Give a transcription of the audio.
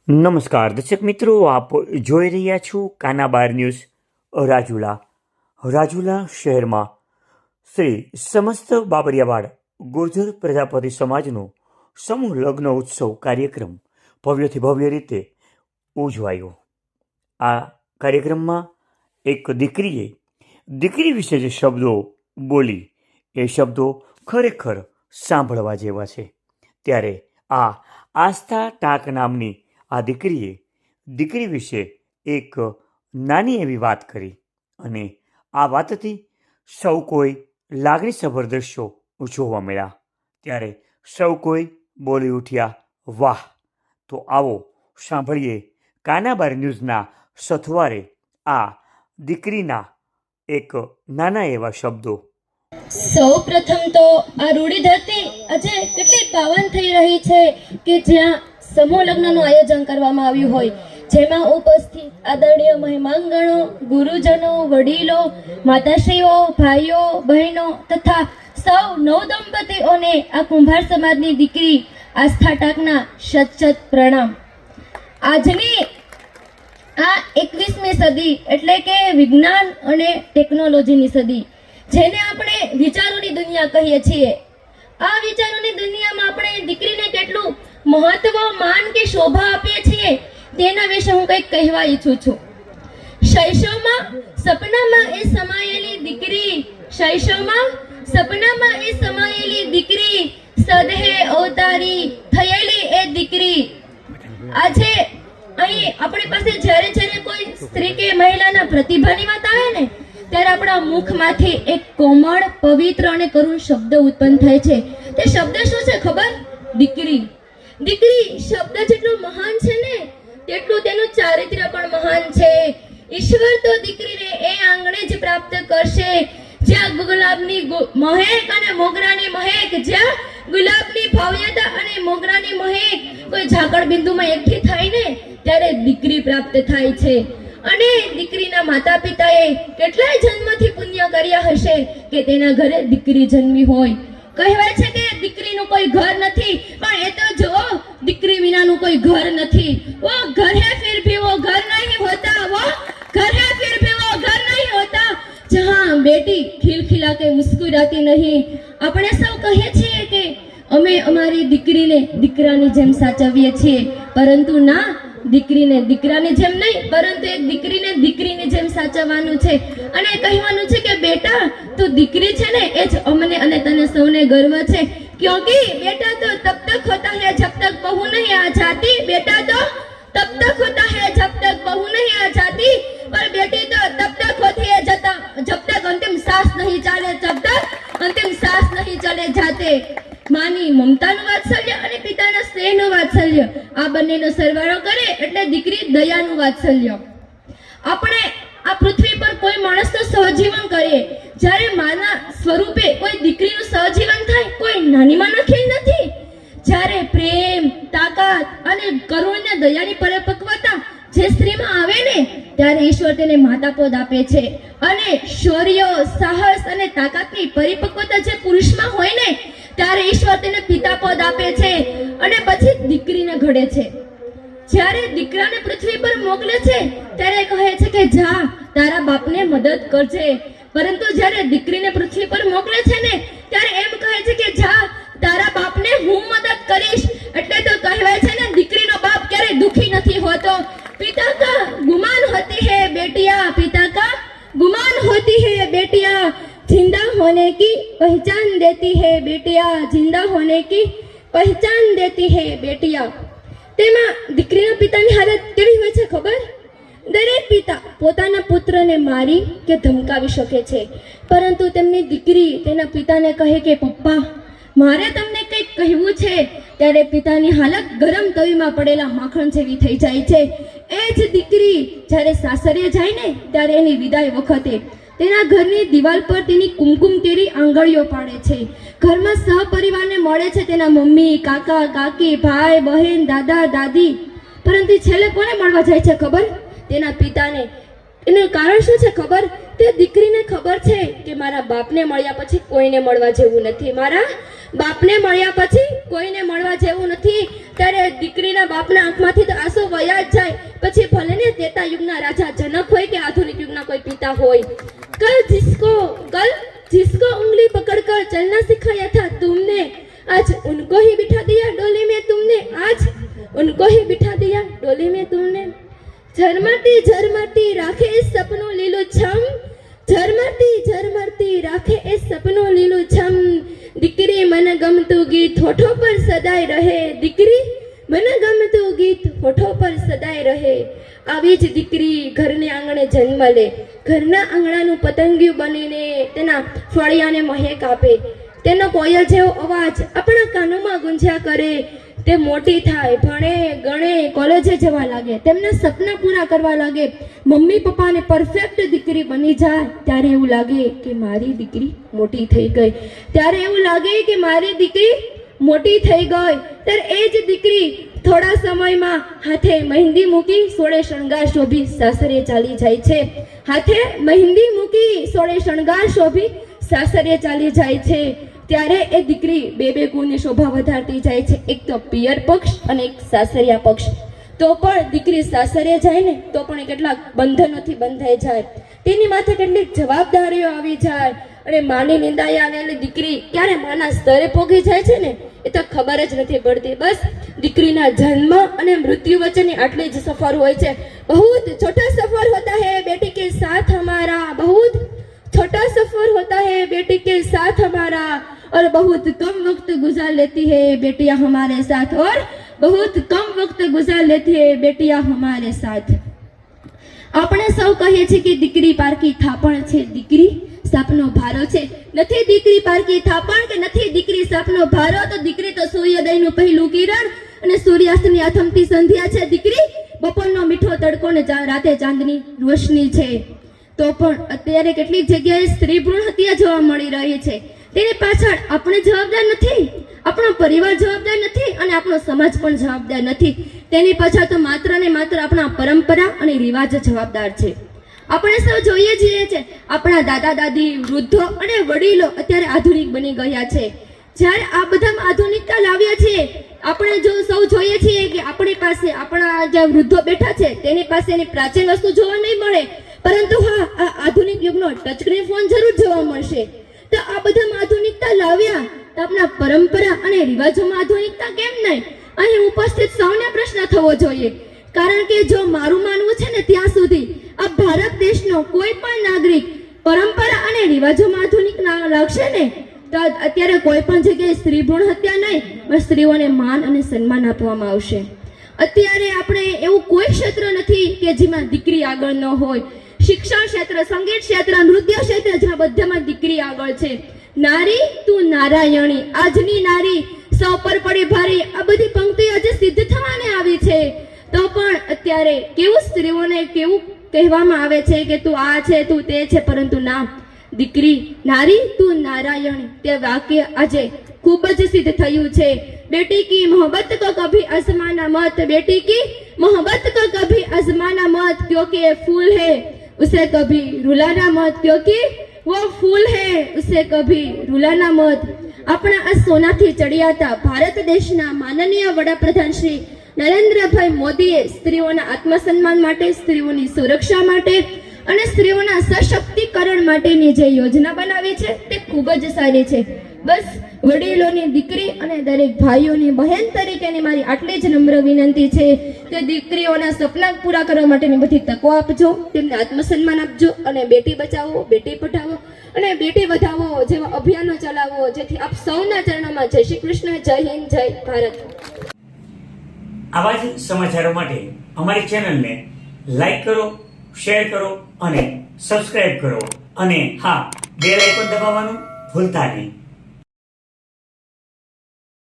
નમસ્કાર દર્શક મિત્રો, આપ જોઈ રહ્યા છો કાનાબાર ન્યૂઝ. રાજુલા શહેરમાં શ્રી સમસ્ત બાબરિયાવાડ ગુર્જર પ્રજાપતિ સમાજનો સમૂહ લગ્ન ઉત્સવ કાર્યક્રમ ભવ્યથી ભવ્ય રીતે ઉજવાયો. આ કાર્યક્રમમાં એક દીકરી વિશે જે શબ્દો બોલી એ શબ્દો ખરેખર સાંભળવા જેવા છે. ત્યારે આ આસ્થા ટાંક નામની આ દીકરી વિશે એક નાની એવી વાત કરી અને આ વાતથી સૌ કોઈ લાગણીસભર દ્રશ્યો જોવા મળ્યા. ત્યારે સૌ કોઈ બોલી ઉઠ્યા, વાહ! તો આવો સાંભળીએ કાનાબાર ન્યૂઝના સથવારે આ દીકરીના એક નાના એવા શબ્દો. સૌ પ્રથમ તો આ રૂડી ધરતી આજે કેટલી પાવન થઈ રહી છે કે જ્યાં સમૂહ લગ્નનું આયોજન કરવામાં આવ્યું હોય, જેમાં ઉપસ્થિત આદરણીય મહેમાનગણો, ગુરુજનો, વડીલો, માતાશ્રીઓ, ભાઈઓ, બહેનો તથા સૌ નવદંપતીઓને આ કુંભાર સમાજની દીકરી આસ્થા ટાંકના શત પ્રણામ. આજની આ 21મી સદી એટલે કે વિજ્ઞાન અને ટેકનોલોજીની સદી, જેને આપણે વિચારોની દુનિયા કહીએ છીએ, આ વિચારોની દુનિયામાં આપણે દીકરીને કેટલું મહત્વ, માન કે શોભા આપીએ છીએ તેના વિશે હું કંઈક કહેવા ઈચ્છું છું. શૈશવમાં સપનામાં એ સમાયેલી દીકરી, સદહે અવતારી થયેલી એ દીકરી. આજે અહીં આપણી પાસે જ્યારે કોઈ સ્ત્રી કે મહિલાના પ્રતિભાની વાત આવે ને, ત્યારે આપણા મુખમાંથી એક કોમળ, પવિત્ર અને કરુણ શબ્દ ઉત્પન્ન થાય છે. તે શબ્દ શું છે ખબર? દીકરી. દીકરી શબ્દ જેટલો મહાન છે ને, તેટલું તેનું ચારિત્ર્ય પણ મહાન છે. ઈશ્વર તો દીકરીને એ આંગણે જ પ્રાપ્ત કરશે જ્યાં ગુલાબની મહેક અને મોગરાની મહેક, જ્યાં ગુલાબની ભવ્યતા અને મોગરાની મહેક કોઈ ઝાકળ બિંદુમાં એકઠી થાય ને, ત્યારે દીકરી પ્રાપ્ત થાય છે. અને દીકરીના માતા પિતાએ કેટલાય જન્મથી પુણ્ય કર્યા હશે કે તેના ઘરે દીકરી જન્મી હોય. કહેવાય છે કે દીકરીનું કોઈ ઘર નથી, પણ એ તો જો દીકરી વિનાનું કોઈ ઘર નથી. વો ઘર હે ફિર ભી વો ઘર નહીં હોતા, વો ઘર હે ફિર ભી વો ઘર નહીં હોતા જહાં બેટી ખિલખિલા કે મુસ્કુરાતી નહીં. આપણે સૌ કહીએ છીએ કે અમે અમારી દીકરીને દીકરાની જેમ સાચવીએ છીએ, પરંતુ ના, દીકરીને દીકરાની જેમ નહીં, પરંતુ એક દીકરીને દીકરીની જેમ સાચવવાનું છે. અને કહેવાનું છે કે બેટા, તું દીકરી છે ને, એ જ અમને અને તને સૌને ગર્વ છે. ક્યોંકि બેટા તો તબ તક હોતા હૈ જબ તક બહુ નહીં આ જાતી, બેટા તો તબ તક હોતા હૈ જબ તક બહુ નહીં આ જાતી, પર બેટી તો તબ તક હોતી હૈ જબ તક અંતિમ सांस नहीं ચાલે, जब तक अंतिम सांस नहीं चले जाते. માની મમતાનું વાત્સલ્ય અને પિતાના સ્નેહનું વાત્સલ્ય, આ બંનેનો સરવાળો કરે એટલે દીકરી દયાનું વાત્સલ્ય. આપણે આ પૃથ્વી પર કોઈ માણસનું સહજીવન કરીએ, જ્યારે માના સ્વરૂપે કોઈ દીકરીનું સહજીવન થાય, કોઈ નાની માનો ખેલ નથી. જ્યારે પ્રેમ, તાકાત અને કરુણ અને દયાની પરિપક્વતા જે સ્ત્રીમાં આવે ને, ત્યારે ઈશ્વર તેને માતા પદ આપે છે. અને શૌર્ય, સાહસ અને તાકાતની પરિપક્વતા જે પુરુષમાં હોય ને, ત્યારે ઈશ્વર તેને પિતા પદ આપે છે અને પછી દીકરીને ઘડે છે. જ્યારે દીકરાને પૃથ્વી પર મોકલે છે, ત્યારે કહે છે કે જા તારા બાપને મદદ કરજે. પરંતુ જ્યારે દીકરીને પૃથ્વી પર મોકલે છે ને, ત્યારે એમ કહે છે કે જા તારા બાપને હું મદદ કરીશ. એટલે તો કહેવાય છે ને, દીકરીનો બાપ ક્યારેય દુખી નથી હોતો. પિતા કા ગુમાન હોતી હૈ બેટિયા, પિતા કા गुमान होती है बेटियां, जिंदा होने की पहचान देती है बेटियां, जिंदा होने की पहचान देती है बेटियां. તેમાં દીકરીના પિતાની હાલત કેવી હોય છે ખબર? દરેક પિતા પોતાના પુત્રને મારી કે ધમકાવી શકે છે, પરંતુ તેમની દીકરી તેના પિતાને કહે કે પપ્પા, મારે તમને કંઈક કહેવું છે, ત્યારે પિતાની હાલત ગરમ તવીમાં પડેલા માખણ જેવી થઈ જાય છે. એ જ દીકરી જ્યારે સાસરે જાય ને, ત્યારે એની વિદાય વખતે તેના ઘરની દિવાલ પર તેની કુમકુમ કેરી આંગળીઓ પાડે છે. ઘરમાં સહપરિવારને મળે છે, તેના મમ્મી, કાકા, કાકી, ભાઈ, બહેન, દાદા, દાદી. પરંતુ છેલ્લે કોને મળવા જાય છે ખબર? તેના પિતાને. એનું કારણ શું છે ખબર? તે દીકરીને ખબર છે કે મારા બાપને મળ્યા પછી કોઈને મળવા જેવું નથી, મારા બાપને મળ્યા પછી કોઈને મળવા જેવું નથી. ત્યારે દીકરીના બાપના આંખમાંથી તો આંસુ વયા જ જાય. પછી ભલે ને ત્રેતા યુગના રાજા જનક હોય કે આધુનિક યુગના કોઈ પિતા હોય. કલ जिसको उंगली पकड़कर चलना सिखाया था तुमने, आज उनको ही बिठा दिया डोली में तुमने, आज उनको ही बिठा दिया डोली में तुमने. झरमरती झरमरती राखे इस सपनों લીલુંછમ, झरमरती झरमरती राखे इस सपनों લીલુંછમ. દીકરી મન ગમતું ગીત હોઠો પર સદાય રહે, દીકરી મન ગમતું ગીત હોઠો પર સદાય રહે. આવી જ દીકરી ઘરને આંગણે જન્મ લે, ઘરના આંગણાનું પતંગિયું બનીને તેના ફળિયાને મહેક આપે. તેનો કોયલ જેવો અવાજ આપણા કાનોમાં ગુંજ્યા કરે. તે મોટી થાય, ભણે ગણે, કોલેજે જવા લાગે, તેમના સપના પૂરા કરવા લાગે, મમ્મી પપ્પાને પરફેક્ટ દીકરી બની જાય. ત્યારે એવું લાગે કે મારી દીકરી મોટી થઈ ગઈ, ત્યારે એવું લાગે કે મારી દીકરી મોટી થઈ ગઈ. ત્યારે એ જ દીકરી થોડા સમયમાં હાથે મહેંદી મૂકી સોળે શણગાર શોભી સાસરે ચાલી જાય છે. હાથે મહેંદી મૂકી સોળે શણગાર શોભી સાસરે ચાલી જાય છે. ત્યારે એ દીકરી બે ગુણની શોભા વધારતી જાય છે, એક તો પિયર પક્ષ અને એક સાસરિયા પક્ષ. તો પણ દીકરી સાસરે જાય ને તો પણ કેટલાક બંધનોથી બંધાઈ જાય, તેની માથે કેટલીક જવાબદારીઓ આવી જાય. અને માની નિંદાએ આવેલી દીકરી ક્યારે માના સ્તરે પહોંચી જાય છે ને એ તો ખબર જ નથી પડતી. બસ દીકરીના જન્મ અને મૃત્યુ વચ્ચેની આટલી જ સફર હોય છે. बहुत छोटा सफर होता है बेटी के साथ हमारा, बहुत छोटा सफर होता है बेटी के साथ हमारा, और बहुत कम वक्त गुजार लेती है बेटियां हमारे साथ, और बहुत कम वक्त गुजार लेती है बेटियां हमारे साथ. આપણે સૌ કહીએ છીએ કે દીકરી પારકી થાપણ છે, દીકરી સાપનો ભારો છે. નથી દીકરી પારકી થાપણ કે નથી દીકરી સાપનો ભારો, તો દીકરી તો સૂર્યોદયનું પહેલું કિરણ અને સૂર્યાસ્તની આથમતી સંધ્યા છે. દીકરી બપોરનો મીઠો તડકો ને રાતે ચાંદની રોશની છે. તો પણ અત્યારે કેટલીક જગ્યાએ સ્ત્રી ભ્રૂણ હત્યા જોવા મળી રહી છે. તેની પાછળ આપણે જવાબદાર નથી, આપણો પરિવાર જવાબદાર નથી અને આપણો સમાજ પણ જવાબદાર નથી. તેની પાછળ તો માત્ર ને માત્ર આપણા પરંપરા અને રિવાજ જવાબદાર છે. આપણે સૌ જોઈએ છીએ છે આપણા દાદા દાદી, વૃદ્ધો અને વડીલો અત્યારે આધુનિક બની ગયા છે. જ્યારે આ બધામાં આધુનિકતા લાવ્યા છે, આપણે જો સૌ જોઈએ છીએ કે આપણી પાસે આપણા જે વૃદ્ધો બેઠા છે તેની પાસે એની પ્રાચીન વસ્તુ જોવા નહીં મળે, પરંતુ હા આ આધુનિક યુગનો ટચસ્ક્રીન ફોન જરૂર જોવા મળશે. તો આ બધામાં આધુનિકતા લાવ્યા તો આપણા પરંપરા અને રિવાજોમાં આધુનિકતા કેમ નહીં? અહીં ઉપસ્થિત સૌને પ્રશ્ન થવો જોઈએ, કારણ કે જો મારું માનવું છે ને ત્યાં સુધી આ ભારત દેશનો કોઈ પણ નાગરિક પરંપરા અને રિવાજોમાં આધુનિક લાગશે ને તો અત્યારે કોઈ પણ જગ્યાએ સ્ત્રી ભ્રૂણ હત્યા નહીં, પણ સ્ત્રીઓને માન અને સન્માન આપવામાં આવશે. અત્યારે આપણે એવું કોઈ ક્ષેત્ર નથી કે જેમાં દીકરી આગળ ન હોય. શિક્ષણ ક્ષેત્ર, સંગીત ક્ષેત્ર, નૃત્ય ક્ષેત્ર, જેમાં બધામાં દીકરી આગળ છે. નારી તું નારાયણી, આજની નારી સૌ પર પડી ભારી, આ બધી પંક્તિ આજે સિદ્ધ થવાને આવી છે. તો પણ અત્યારે કેવું સ્ત્રીઓને કેવું કહેવામાં આવે છે કે તું આ છે, તું તે છે, પરંતુ ના, દીકરી નારી તું નારાયણ, તે વાક્ય આજે ખૂબ જ સિદ્ધ થયું છે. બેટી કી મોહબ્બત કો કભી અજમાના મત, બેટી કી મોહબ્બત કો કભી અજમાના મત, ક્યોંકि ये फूल है उसे कभी रुलाना मत, क्योंकि वो फूल है उसे कभी रुलाना मत. આપણા આ સોનાથી ચડિયાતા ભારત દેશના માનનીય વડાપ્રધાન શ્રી નરેન્દ્રભાઈ મોદીએ સ્ત્રીઓના આત્મસન્માન માટે, સ્ત્રીઓની સુરક્ષા માટે અને સ્ત્રીઓના સશક્તિકરણ માટેની જે યોજના બનાવી છે તે ખૂબ જ સારી છે. બસ વડીલોની દીકરી અને દરેક ભાઈઓની બહેન તરીકેની મારી આટલી જ નમ્ર વિનંતી છે કે દીકરીઓના સપના પૂરા કરવા માટેની બધી તકો આપજો, તેમને આત્મસન્માન આપજો અને બેટી બચાવો, બેટી પઢાવો અને બેટી વધાવો જેવા અભિયાનો ચલાવો, જેથી આપ સૌના ચરણોમાં જય શ્રી કૃષ્ણ, જય હિન્દ, જય ભારત. આવા જ સમાચારો માટે અમારી ચેનલને લાઈક કરો, શેર કરો અને સબસ્ક્રાઇબ કરો. અને હા, બેલ આઇકોન દબાવવાનું ભૂલતા નહીં.